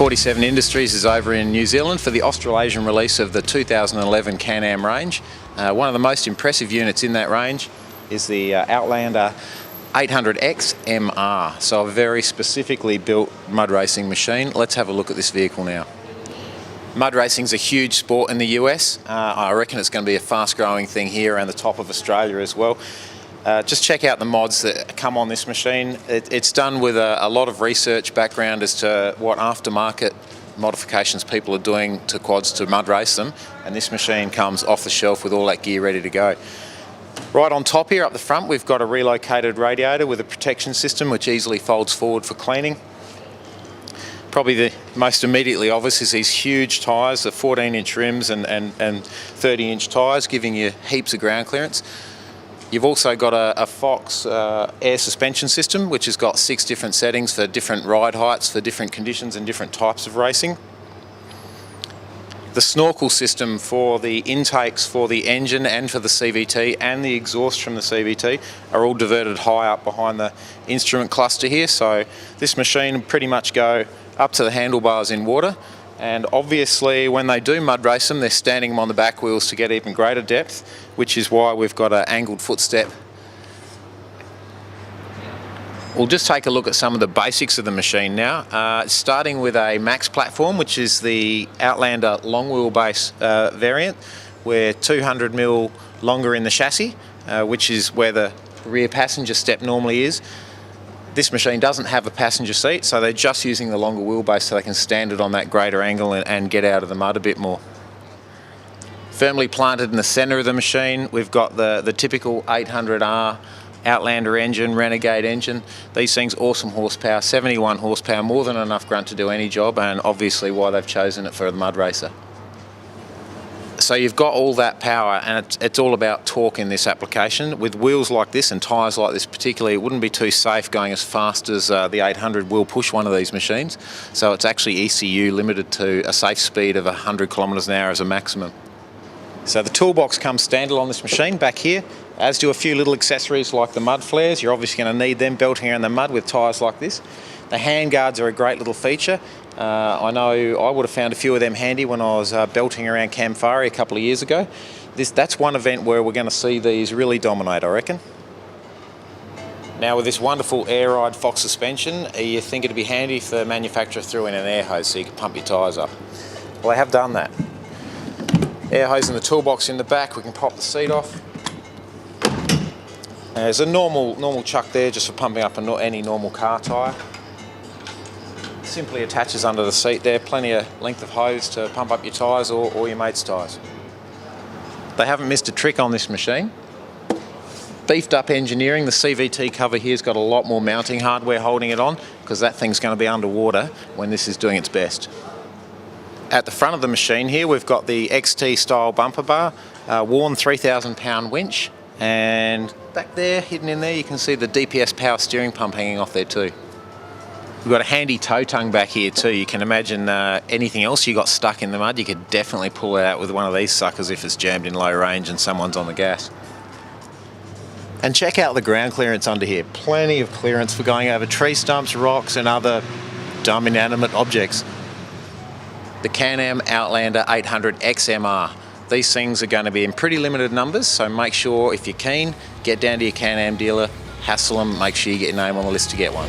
47 Industries is over in New Zealand for the Australasian release of the 2011 Canam range. One of the most impressive units in that range is the Outlander 800X MR, so a very specifically built mud racing machine. Let's have a look at this vehicle now. Mud racing is a huge sport in the US. I reckon it's going to be a fast growing thing here around the top of Australia as well. Just check out the mods that come on this machine. It's done with a lot of research background as to what aftermarket modifications people are doing to quads to mud race them, and this machine comes off the shelf with all that gear ready to go. Right on top here up the front we've got a relocated radiator with a protection system which easily folds forward for cleaning. Probably the most immediately obvious is these huge tyres, the 14-inch rims and 30-inch tyres, giving you heaps of ground clearance. You've also got a Fox air suspension system which has got 6 different settings for different ride heights, for different conditions and different types of racing. The snorkel system for the intakes for the engine and for the CVT and the exhaust from the CVT are all diverted high up behind the instrument cluster here, so this machine will pretty much go up to the handlebars in water, and obviously when they do mud race them they're standing them on the back wheels to get even greater depth, which is why we've got an angled footstep. We'll just take a look at some of the basics of the machine now, starting with a max platform, which is the Outlander long wheelbase variant. We're 200mm longer in the chassis, which is where the rear passenger step normally is. This machine doesn't have a passenger seat, so they're just using the longer wheelbase so they can stand it on that greater angle and get out of the mud a bit more. Firmly planted in the centre of the machine, we've got the typical 800R Outlander engine, Renegade engine. These things, awesome horsepower, 71 horsepower, more than enough grunt to do any job, and obviously why they've chosen it for the mud racer. So you've got all that power, and it's all about torque in this application. With wheels like this and tyres like this particularly, it wouldn't be too safe going as fast as the 800 will push one of these machines. So it's actually ECU limited to a safe speed of 100 kilometres an hour as a maximum. So the toolbox comes standard on this machine back here, as do a few little accessories like the mud flares. You're obviously going to need them belting around the mud with tyres like this. The hand guards are a great little feature. I know I would have found a few of them handy when I was belting around Camfari a couple of years ago. That's one event where we're going to see these really dominate, I reckon. Now with this wonderful air ride Fox suspension, you think it'd be handy if the manufacturer threw in an air hose so you could pump your tyres up. Well, they have done that. Air hose in the toolbox in the back, we can pop the seat off. There's a normal chuck there just for pumping up any normal car tyre. Simply attaches under the seat there, plenty of length of hose to pump up your tyres or your mate's tyres. They haven't missed a trick on this machine. Beefed up engineering, the CVT cover here's got a lot more mounting hardware holding it on because that thing's going to be underwater when this is doing its best. At the front of the machine here we've got the XT style bumper bar, worn 3,000 pound winch, and back there, hidden in there, you can see the DPS power steering pump hanging off there too. We've got a handy tow tongue back here too. You can imagine anything else you got stuck in the mud, you could definitely pull it out with one of these suckers if it's jammed in low range and someone's on the gas. And check out the ground clearance under here. Plenty of clearance for going over tree stumps, rocks and other dumb inanimate objects. The Canam Outlander 800X MR. These things are going to be in pretty limited numbers, so make sure if you're keen, get down to your Canam dealer, hassle them, make sure you get your name on the list to get one.